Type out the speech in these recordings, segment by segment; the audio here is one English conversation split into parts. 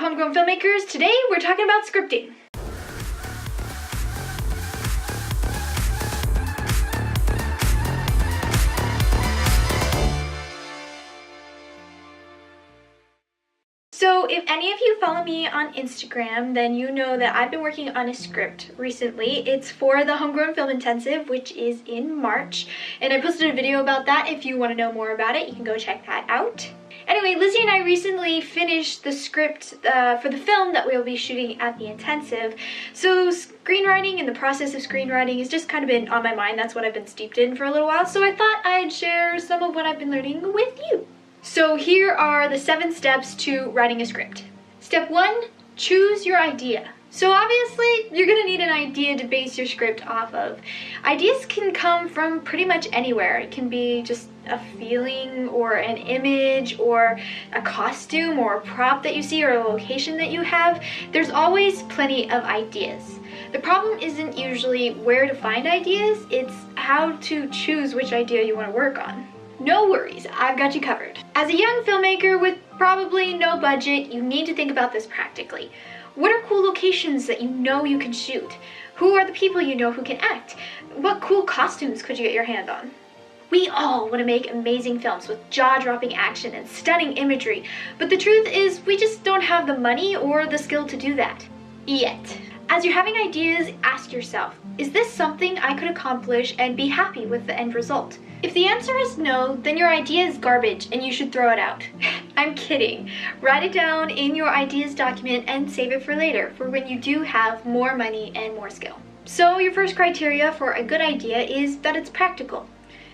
Home Grown Filmmakers? Today we're talking about scripting. So if any of you follow me on Instagram, then you know that I've been working on a script recently. It's for the Homegrown Film Intensive, which is in March. And I posted a video about that. If you want to know more about it, you can go check that out. Anyway, Lizzie and I recently finished the script for the film that we'll be shooting at the intensive. So screenwriting and the process of screenwriting has just kind of been on my mind. That's what I've been steeped in for a little while. So I thought I'd share some of what I've been learning with you. So here are the 7 steps to writing a script. Step 1, choose your idea. So obviously, you're gonna need an idea to base your script off of. Ideas can come from pretty much anywhere. It can be just a feeling or an image or a costume or a prop that you see or a location that you have. There's always plenty of ideas. The problem isn't usually where to find ideas, it's how to choose which idea you wanna work on. No worries, I've got you covered. As a young filmmaker with probably no budget, you need to think about this practically. What are cool locations that you know you can shoot? Who are the people you know who can act? What cool costumes could you get your hand on? We all want to make amazing films with jaw-dropping action and stunning imagery, but the truth is we just don't have the money or the skill to do that. Yet. As you're having ideas, ask yourself, is this something I could accomplish and be happy with the end result? If the answer is no, then your idea is garbage and you should throw it out. I'm kidding. Write it down in your ideas document and save it for later, for when you do have more money and more skill. So your first criteria for a good idea is that it's practical.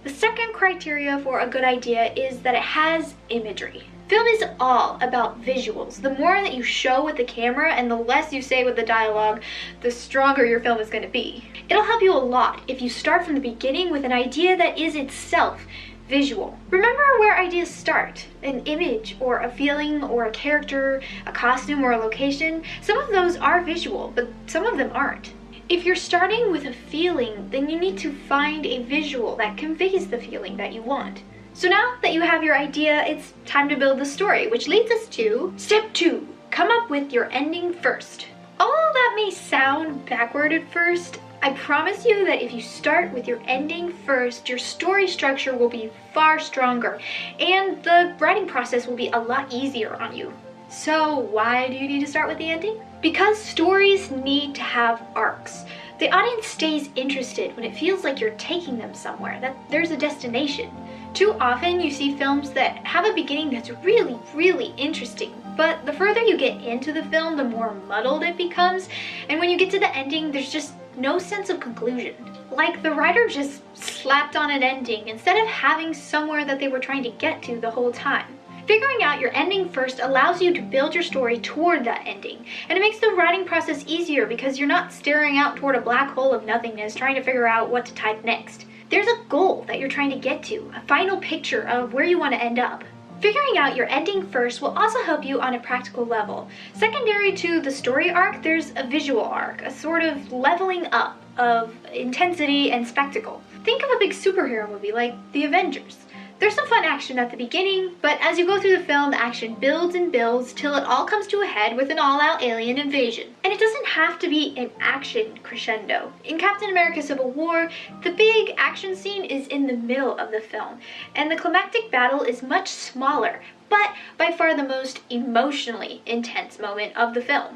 The second criteria for a good idea is that it has imagery. Film is all about visuals. The more that you show with the camera and the less you say with the dialogue, the stronger your film is going to be. It'll help you a lot if you start from the beginning with an idea that is itself visual. Remember where ideas start. An image or a feeling or a character, a costume or a location. Some of those are visual, but some of them aren't. If you're starting with a feeling, then you need to find a visual that conveys the feeling that you want. So now that you have your idea, it's time to build the story, which leads us to step 2, come up with your ending first. Although that may sound backward at first, I promise you that if you start with your ending first, your story structure will be far stronger and the writing process will be a lot easier on you. So why do you need to start with the ending? Because stories need to have arcs. The audience stays interested when it feels like you're taking them somewhere, that there's a destination. Too often you see films that have a beginning that's really, really interesting, but the further you get into the film, the more muddled it becomes, and when you get to the ending, there's just no sense of conclusion. Like the writer just slapped on an ending instead of having somewhere that they were trying to get to the whole time. Figuring out your ending first allows you to build your story toward that ending, and it makes the writing process easier because you're not staring out toward a black hole of nothingness trying to figure out what to type next. There's a goal that you're trying to get to, a final picture of where you want to end up. Figuring out your ending first will also help you on a practical level. Secondary to the story arc, there's a visual arc, a sort of leveling up of intensity and spectacle. Think of a big superhero movie like The Avengers. There's some fun action at the beginning, but as you go through the film, the action builds and builds till it all comes to a head with an all-out alien invasion. And it doesn't have to be an action crescendo. In Captain America Civil War, the big action scene is in the middle of the film, and the climactic battle is much smaller, but by far the most emotionally intense moment of the film.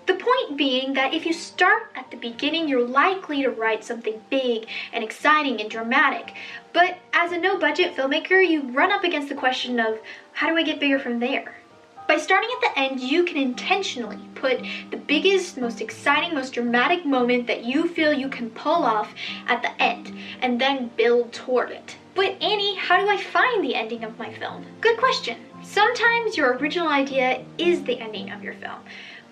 The point being that if you start at the beginning, you're likely to write something big and exciting and dramatic. But as a no-budget filmmaker, you run up against the question of, how do I get bigger from there? By starting at the end, you can intentionally put the biggest, most exciting, most dramatic moment that you feel you can pull off at the end, and then build toward it. But Annie, how do I find the ending of my film? Good question. Sometimes your original idea is the ending of your film,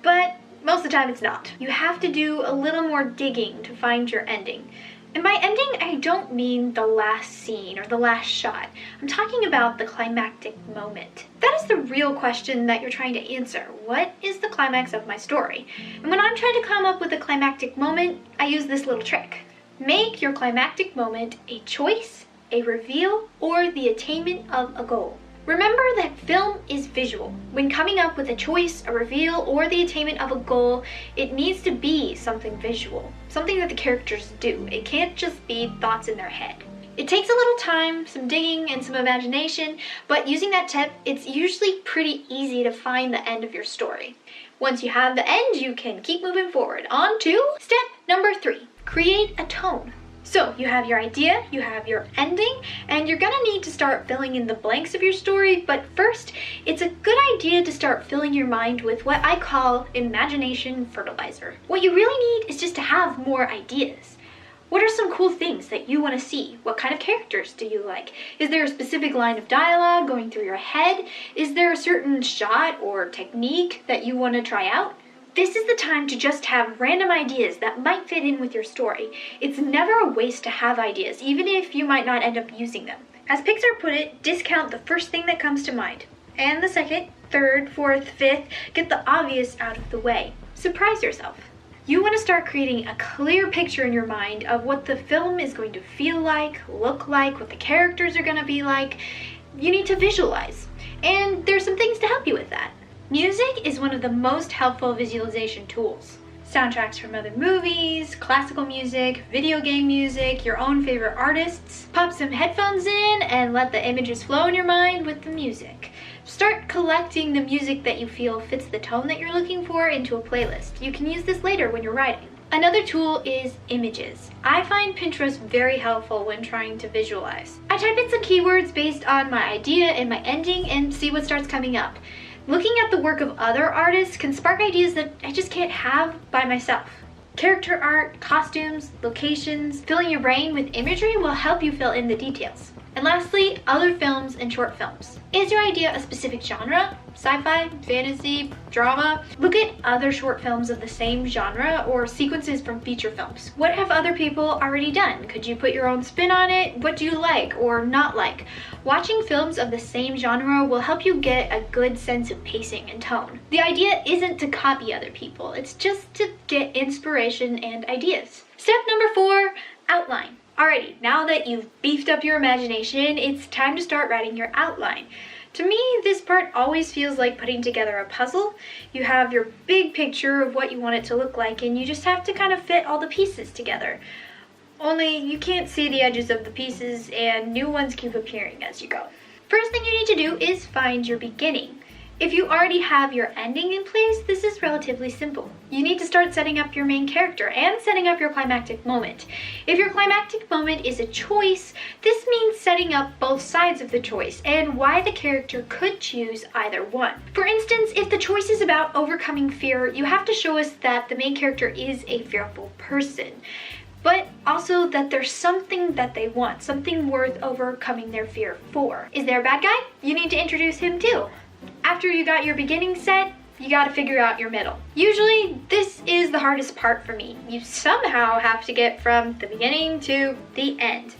but most of the time it's not. You have to do a little more digging to find your ending. And by ending, I don't mean the last scene or the last shot. I'm talking about the climactic moment. That is the real question that you're trying to answer. What is the climax of my story? And when I'm trying to come up with a climactic moment, I use this little trick. Make your climactic moment a choice, a reveal, or the attainment of a goal. Remember that film is visual. When coming up with a choice, a reveal, or the attainment of a goal, it needs to be something visual, something that the characters do. It can't just be thoughts in their head. It takes a little time, some digging, and some imagination, but using that tip, it's usually pretty easy to find the end of your story. Once you have the end, you can keep moving forward. On to step number 3, create a tone. So you have your idea, you have your ending, and you're gonna need to start filling in the blanks of your story, but first, it's a good idea to start filling your mind with what I call imagination fertilizer. What you really need is just to have more ideas. What are some cool things that you want to see? What kind of characters do you like? Is there a specific line of dialogue going through your head? Is there a certain shot or technique that you want to try out? This is the time to just have random ideas that might fit in with your story. It's never a waste to have ideas, even if you might not end up using them. As Pixar put it, discount the first thing that comes to mind. And the second, third, fourth, fifth, get the obvious out of the way. Surprise yourself. You want to start creating a clear picture in your mind of what the film is going to feel like, look like, what the characters are going to be like. You need to visualize. And there's some things to help you with that. Music is one of the most helpful visualization tools. Soundtracks from other movies, classical music, video game music, your own favorite artists. Pop some headphones in and let the images flow in your mind with the music. Start collecting the music that you feel fits the tone that you're looking for into a playlist. You can use this later when you're writing. Another tool is images. I find Pinterest very helpful when trying to visualize. I type in some keywords based on my idea and my ending and see what starts coming up. Looking at the work of other artists can spark ideas that I just can't have by myself. Character art, costumes, locations, filling your brain with imagery will help you fill in the details. And lastly, other films and short films. Is your idea a specific genre? Sci-fi, fantasy, drama? Look at other short films of the same genre or sequences from feature films. What have other people already done? Could you put your own spin on it? What do you like or not like? Watching films of the same genre will help you get a good sense of pacing and tone. The idea isn't to copy other people, it's just to get inspiration and ideas. Step number 4, outline. Alrighty, now that you've beefed up your imagination, it's time to start writing your outline. To me, this part always feels like putting together a puzzle. You have your big picture of what you want it to look like, and you just have to kind of fit all the pieces together. Only you can't see the edges of the pieces, and new ones keep appearing as you go. First thing you need to do is find your beginning. If you already have your ending in place, this is relatively simple. You need to start setting up your main character and setting up your climactic moment. If your climactic moment is a choice, this means setting up both sides of the choice and why the character could choose either one. For instance, if the choice is about overcoming fear, you have to show us that the main character is a fearful person, but also that there's something that they want, something worth overcoming their fear for. Is there a bad guy? You need to introduce him too. After you got your beginning set, you gotta figure out your middle. Usually, this is the hardest part for me. You somehow have to get from the beginning to the end.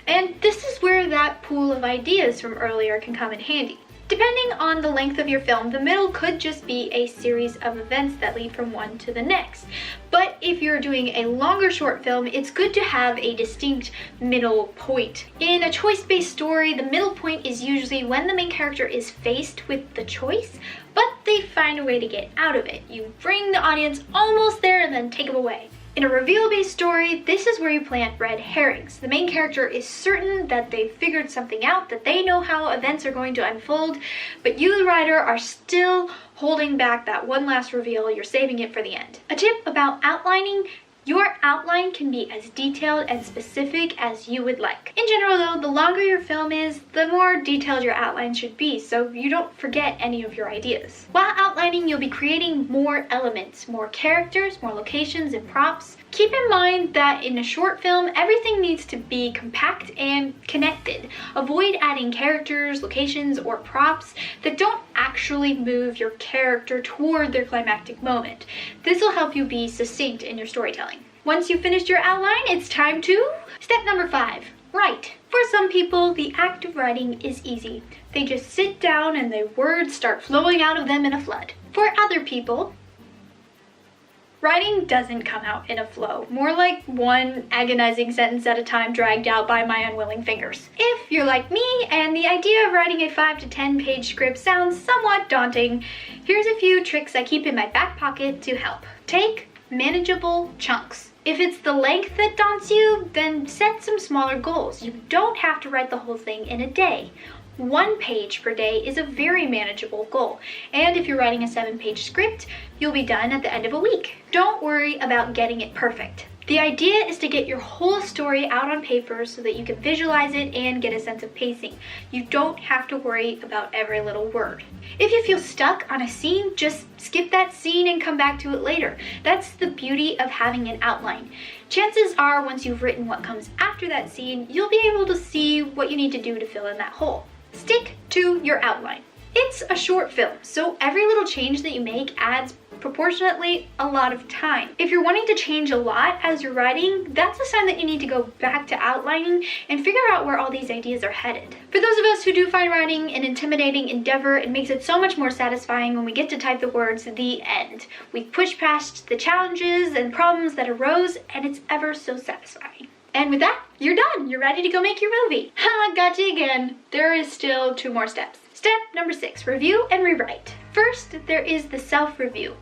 And this is where that pool of ideas from earlier can come in handy. Depending on the length of your film, the middle could just be a series of events that lead from one to the next. But if you're doing a longer short film, it's good to have a distinct middle point. In a choice-based story, the middle point is usually when the main character is faced with the choice, but they find a way to get out of it. You bring the audience almost there and then take them away. In a reveal-based story, this is where you plant red herrings. The main character is certain that they've figured something out, that they know how events are going to unfold, but you, the writer, are still holding back that one last reveal. You're saving it for the end. A tip about outlining: your outline can be as detailed and specific as you would like. In general though, the longer your film is, the more detailed your outline should be, so you don't forget any of your ideas. While outlining, you'll be creating more elements, more characters, more locations and props. Keep in mind that in a short film, everything needs to be compact and connected. Avoid adding characters, locations, or props that don't actually move your character toward their climactic moment. This will help you be succinct in your storytelling. Once you've finished your outline, it's time to step number 5, write. For some people, the act of writing is easy. They just sit down and the words start flowing out of them in a flood. For other people, Writing doesn't come out in a flow, more like one agonizing sentence at a time dragged out by my unwilling fingers. If you're like me and the idea of writing a 5 to 10 page script sounds somewhat daunting, here's a few tricks I keep in my back pocket to help. Take manageable chunks. If it's the length that daunts you, then set some smaller goals. You don't have to write the whole thing in a day. 1 page per day is a very manageable goal, and if you're writing a 7-page script, you'll be done at the end of a week. Don't worry about getting it perfect. The idea is to get your whole story out on paper so that you can visualize it and get a sense of pacing. You don't have to worry about every little word. If you feel stuck on a scene, just skip that scene and come back to it later. That's the beauty of having an outline. Chances are, once you've written what comes after that scene, you'll be able to see what you need to do to fill in that hole. Stick to your outline. It's a short film, so every little change that you make adds proportionately a lot of time. If you're wanting to change a lot as you're writing, that's a sign that you need to go back to outlining and figure out where all these ideas are headed. For those of us who do find writing an intimidating endeavor, it makes it so much more satisfying when we get to type the words "the end." We've pushed past the challenges and problems that arose, and it's ever so satisfying. And with that, you're done. You're ready to go make your movie. Ha, gotcha again. There is still 2 more steps. Step number 6, review and rewrite. First, there is the self-review.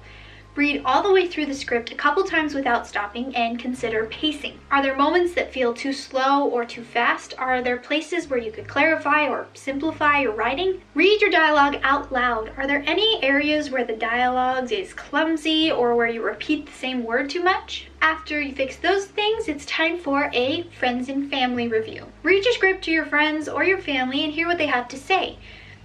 Read all the way through the script a couple times without stopping and consider pacing. Are there moments that feel too slow or too fast? Are there places where you could clarify or simplify your writing? Read your dialogue out loud. Are there any areas where the dialogue is clumsy or where you repeat the same word too much? After you fix those things, it's time for a friends and family review. Read your script to your friends or your family and hear what they have to say.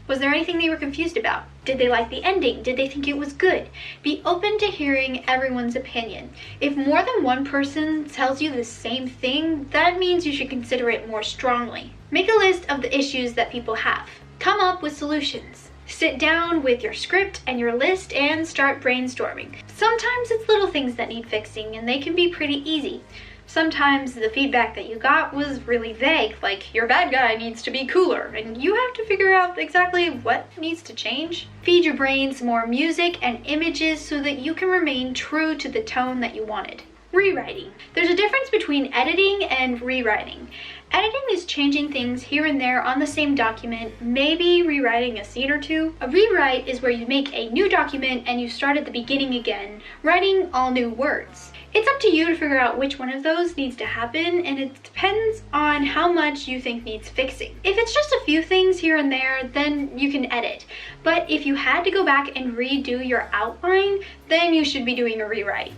Was there anything they were confused about? Did they like the ending? Did they think it was good? Be open to hearing everyone's opinion. If more than one person tells you the same thing, that means you should consider it more strongly. Make a list of the issues that people have. Come up with solutions. Sit down with your script and your list and start brainstorming. Sometimes it's little things that need fixing, and they can be pretty easy. Sometimes the feedback that you got was really vague, like your bad guy needs to be cooler, and you have to figure out exactly what needs to change. Feed your brains more music and images so that you can remain true to the tone that you wanted. Rewriting. There's a difference between editing and rewriting. Editing is changing things here and there on the same document, maybe rewriting a scene or two. A rewrite is where you make a new document and you start at the beginning again, writing all new words. It's up to you to figure out which one of those needs to happen, and it depends on how much you think needs fixing. If it's just a few things here and there, then you can edit. But if you had to go back and redo your outline, then you should be doing a rewrite.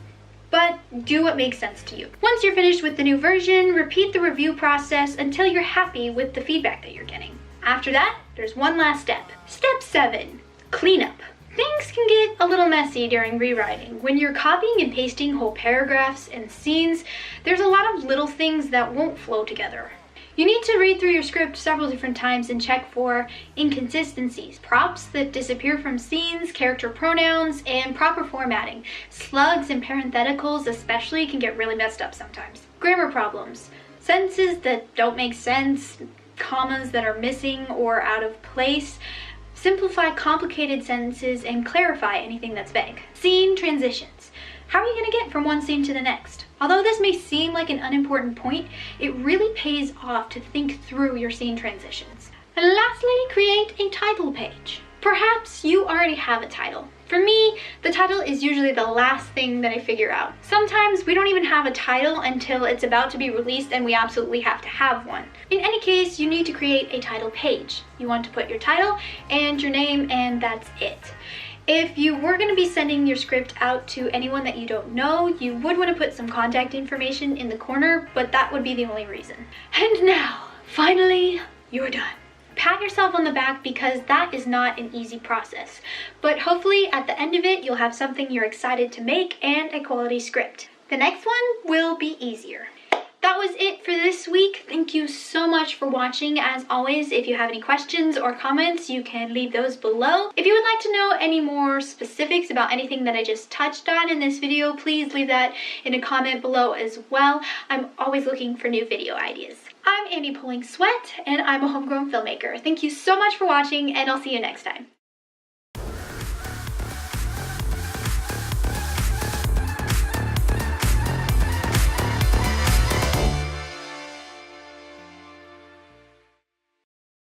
But do what makes sense to you. Once you're finished with the new version, repeat the review process until you're happy with the feedback that you're getting. After that, there's one last step. Step 7, cleanup. Things can get a little messy during rewriting. When you're copying and pasting whole paragraphs and scenes, there's a lot of little things that won't flow together. You need to read through your script several different times and check for inconsistencies, props that disappear from scenes, character pronouns, and proper formatting. Slugs and parentheticals especially can get really messed up sometimes. Grammar problems, sentences that don't make sense, commas that are missing or out of place. Simplify complicated sentences and clarify anything that's vague. Scene transitions. How are you going to get from one scene to the next? Although this may seem like an unimportant point, it really pays off to think through your scene transitions. And lastly, create a title page. Perhaps you already have a title. For me, the title is usually the last thing that I figure out. Sometimes we don't even have a title until it's about to be released and we absolutely have to have one. In any case, you need to create a title page. You want to put your title and your name, and that's it. If you were going to be sending your script out to anyone that you don't know, you would want to put some contact information in the corner, but that would be the only reason. And now, finally, you're done. Pat yourself on the back because that is not an easy process. But hopefully at the end of it, you'll have something you're excited to make and a quality script. The next one will be easier. That was it for this week. Thank you so much for watching. As always, if you have any questions or comments, you can leave those below. If you would like to know any more specifics about anything that I just touched on in this video, please leave that in a comment below as well. I'm always looking for new video ideas. I'm Annie Pulling Sweat, and I'm a homegrown filmmaker. Thank you so much for watching, and I'll see you next time.